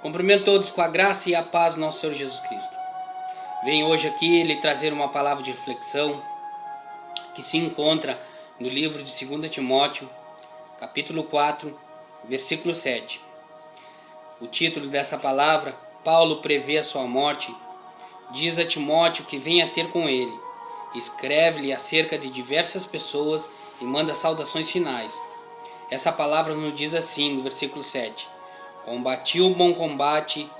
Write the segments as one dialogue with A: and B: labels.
A: Cumprimento todos com a graça e a paz do nosso Senhor Jesus Cristo. Venho hoje aqui lhe trazer uma palavra de reflexão que se encontra no livro de 2 Timóteo, capítulo 4, versículo 7. O título dessa palavra: Paulo prevê a sua morte. Diz a Timóteo que venha ter com ele. Escreve-lhe acerca de diversas pessoas e manda saudações finais. Essa palavra nos diz assim no versículo 7. Combati o bom combate,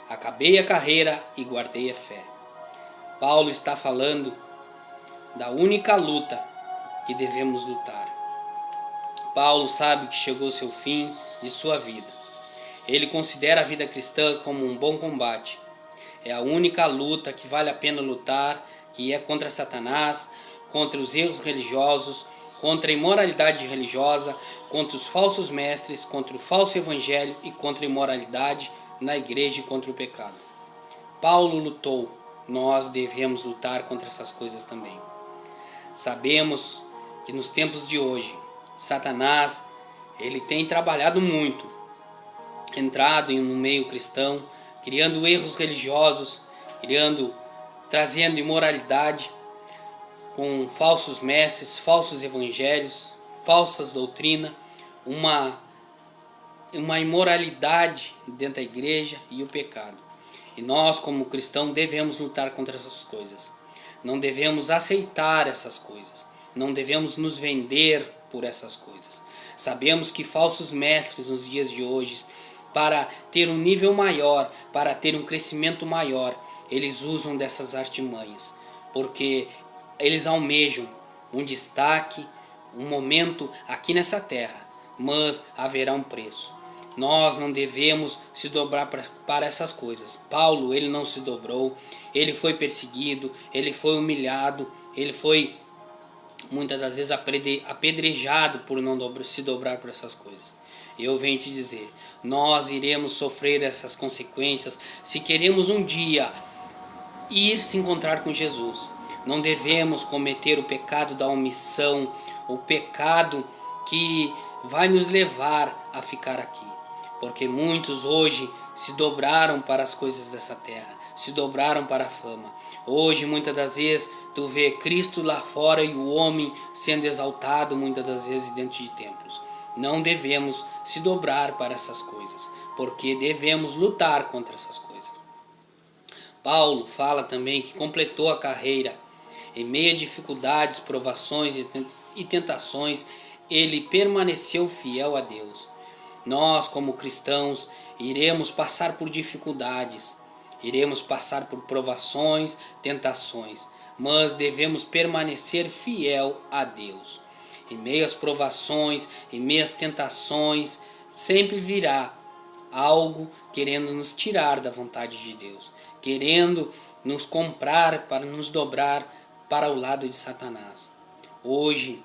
A: acabei a carreira e guardei a fé. Paulo está falando da única luta que devemos lutar. Paulo sabe que chegou o seu fim de sua vida. Ele considera a vida cristã como um bom combate. É a única luta que vale a pena lutar, que é contra Satanás, contra os erros religiosos, contra a imoralidade religiosa, contra os falsos mestres, contra o falso evangelho e contra a imoralidade na igreja e contra o pecado. Paulo lutou, nós devemos lutar contra essas coisas também. Sabemos que nos tempos de hoje, Satanás, ele tem trabalhado muito, entrado em um meio cristão, criando erros religiosos, trazendo imoralidade, com falsos mestres, falsos evangelhos, falsas doutrinas, uma imoralidade dentro da igreja e o pecado. E nós, como cristãos, devemos lutar contra essas coisas. Não devemos aceitar essas coisas. Não devemos nos vender por essas coisas. Sabemos que falsos mestres nos dias de hoje, para ter um nível maior, para ter um crescimento maior, eles usam dessas artimanhas, porque eles almejam um destaque, um momento aqui nessa terra, mas haverá um preço. Nós não devemos se dobrar para essas coisas. Paulo, ele não se dobrou, ele foi perseguido, ele foi humilhado, ele foi muitas das vezes apedrejado por não se dobrar por essas coisas. Eu venho te dizer, nós iremos sofrer essas consequências se queremos um dia ir se encontrar com Jesus. Não devemos cometer o pecado da omissão, o pecado que vai nos levar a ficar aqui. Porque muitos hoje se dobraram para as coisas dessa terra, se dobraram para a fama. Hoje, muitas das vezes, tu vê Cristo lá fora e o homem sendo exaltado, muitas das vezes, dentro de templos. Não devemos se dobrar para essas coisas, porque devemos lutar contra essas coisas. Paulo fala também que completou a carreira. Em meio a dificuldades, provações e tentações, ele permaneceu fiel a Deus. Nós, como cristãos, iremos passar por dificuldades, iremos passar por provações, tentações, mas devemos permanecer fiel a Deus. Em meio às provações, em meio às tentações, sempre virá algo querendo nos tirar da vontade de Deus, querendo nos comprar para nos dobrar para o lado de Satanás. Hoje,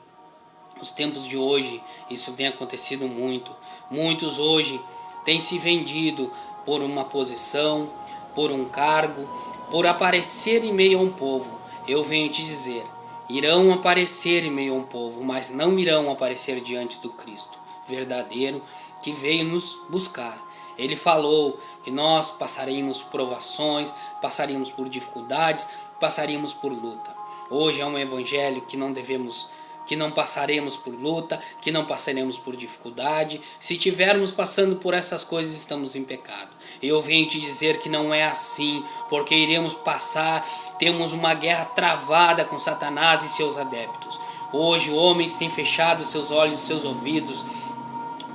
A: nos tempos de hoje, isso tem acontecido muito. Muitos hoje têm se vendido por uma posição, por um cargo, por aparecer em meio a um povo. Eu venho te dizer, irão aparecer em meio a um povo, mas não irão aparecer diante do Cristo verdadeiro que veio nos buscar. Ele falou que nós passaríamos provações, passaríamos por dificuldades, passaríamos por luta. Hoje é um evangelho que não passaremos por luta, que não passaremos por dificuldade. Se estivermos passando por essas coisas, estamos em pecado. Eu venho te dizer que não é assim, porque iremos passar, temos uma guerra travada com Satanás e seus adeptos. Hoje homens têm fechado seus olhos e seus ouvidos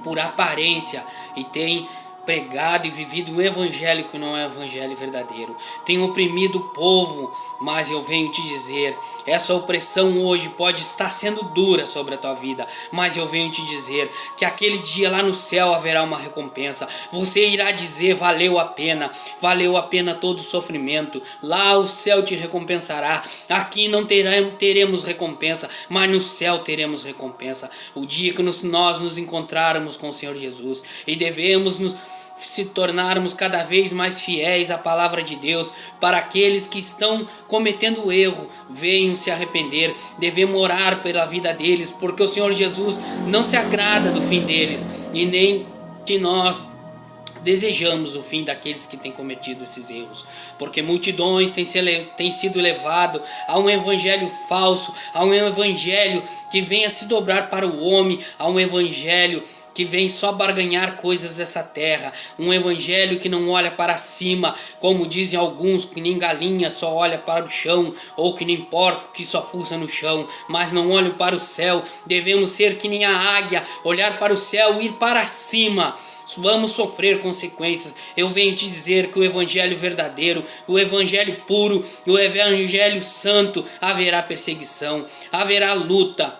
A: por aparência e têm pregado e vivido um evangelho que não é um evangelho verdadeiro. Tem oprimido o povo, mas eu venho te dizer, essa opressão hoje pode estar sendo dura sobre a tua vida, mas eu venho te dizer que aquele dia lá no céu haverá uma recompensa. Você irá dizer, valeu a pena todo o sofrimento. Lá o céu te recompensará. Aqui não teremos recompensa, mas no céu teremos recompensa. O dia que nós nos encontrarmos com o Senhor Jesus, e devemos se tornarmos cada vez mais fiéis à palavra de Deus. Para aqueles que estão cometendo erro, venham se arrepender. Devemos orar pela vida deles, porque o Senhor Jesus não se agrada do fim deles, e nem que nós desejamos o fim daqueles que têm cometido esses erros, porque multidões têm sido levadas a um evangelho falso, a um evangelho que vem a se dobrar para o homem, a um evangelho que vem só barganhar coisas dessa terra, um evangelho que não olha para cima, como dizem alguns, que nem galinha só olha para o chão, ou que nem porco que só fuça no chão, mas não olham para o céu. Devemos ser que nem a águia, olhar para o céu e ir para cima. Vamos sofrer consequências. Eu venho te dizer que o evangelho verdadeiro, o evangelho puro, o evangelho santo, haverá perseguição, haverá luta.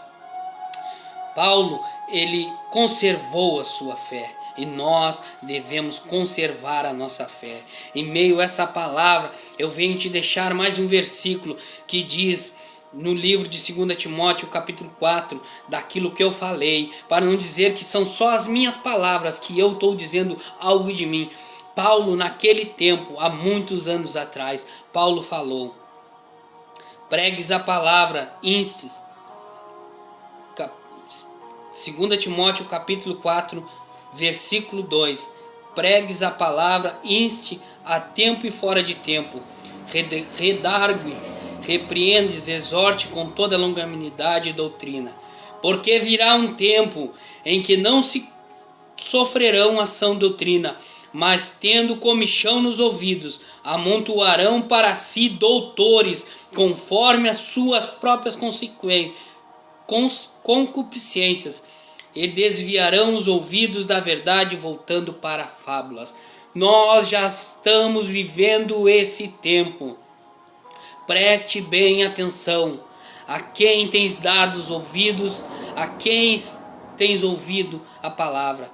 A: Paulo, ele conservou a sua fé, e nós devemos conservar a nossa fé. Em meio a essa palavra, eu venho te deixar mais um versículo que diz no livro de 2 Timóteo, capítulo 4, daquilo que eu falei, para não dizer que são só as minhas palavras, que eu estou dizendo algo de mim. Paulo, naquele tempo, há muitos anos atrás, Paulo falou: pregues a palavra, instes. 2 Timóteo capítulo 4, versículo 2. Pregues a palavra, inste a tempo e fora de tempo. Redargue, repreendes, exorte com toda longanimidade e doutrina. Porque virá um tempo em que não se sofrerão a sã doutrina, mas tendo comichão nos ouvidos, amontoarão para si doutores, conforme as suas próprias concupiscências, e desviarão os ouvidos da verdade, voltando para fábulas. Nós já estamos vivendo esse tempo. Preste bem atenção. A quem tens dado os ouvidos, a quem tens ouvido a palavra.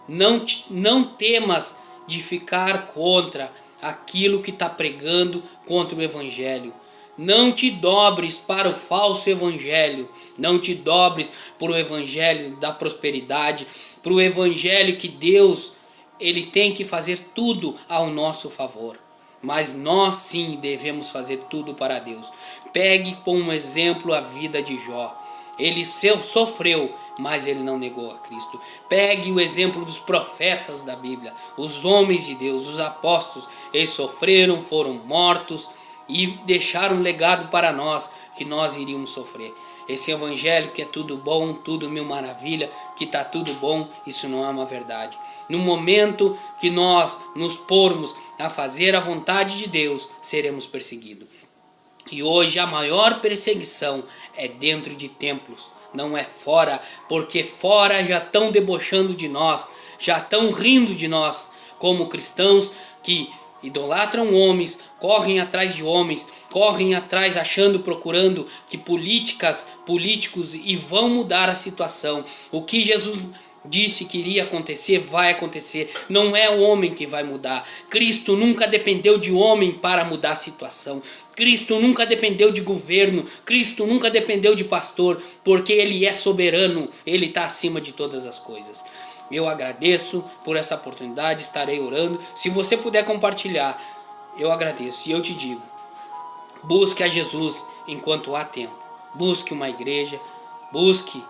A: Não temas de ficar contra aquilo que está pregando contra o evangelho. Não te dobres para o falso evangelho. Não te dobres para o evangelho da prosperidade, para o evangelho que Deus, ele tem que fazer tudo ao nosso favor. Mas nós sim devemos fazer tudo para Deus. Pegue como exemplo a vida de Jó. Ele sofreu, mas ele não negou a Cristo. Pegue o exemplo dos profetas da Bíblia, os homens de Deus, os apóstolos. Eles sofreram, foram mortos e deixaram um legado para nós, que nós iríamos sofrer. Esse evangelho que é tudo bom, tudo mil maravilha, que está tudo bom, isso não é uma verdade. No momento que nós nos pormos a fazer a vontade de Deus, seremos perseguidos. E hoje a maior perseguição é dentro de templos, não é fora, porque fora já estão debochando de nós, já estão rindo de nós, como cristãos que idolatram homens, correm atrás de homens, correm atrás procurando que políticos e vão mudar a situação. O que Jesus disse que iria acontecer, vai acontecer. Não é o homem que vai mudar. Cristo nunca dependeu de homem para mudar a situação. Cristo nunca dependeu de governo. Cristo nunca dependeu de pastor, porque Ele é soberano. Ele está acima de todas as coisas. Eu agradeço por essa oportunidade, estarei orando. Se você puder compartilhar, eu agradeço. E eu te digo, busque a Jesus enquanto há tempo. Busque uma igreja, busque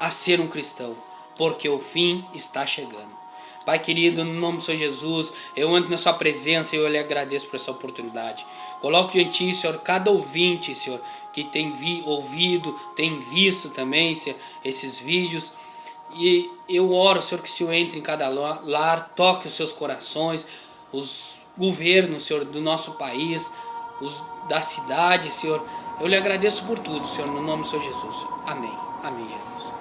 A: a ser um cristão, porque o fim está chegando. Pai querido, no nome do Senhor Jesus, eu ando na sua presença e eu lhe agradeço por essa oportunidade. Coloco diante de ti, Senhor, cada ouvinte, Senhor, que tem ouvido, tem visto também, Senhor, esses vídeos. E eu oro, Senhor, que o Senhor entre em cada lar, toque os seus corações, os governos, Senhor, do nosso país, os da cidade, Senhor. Eu lhe agradeço por tudo, Senhor, no nome do Senhor Jesus. Amém. Amém, Jesus.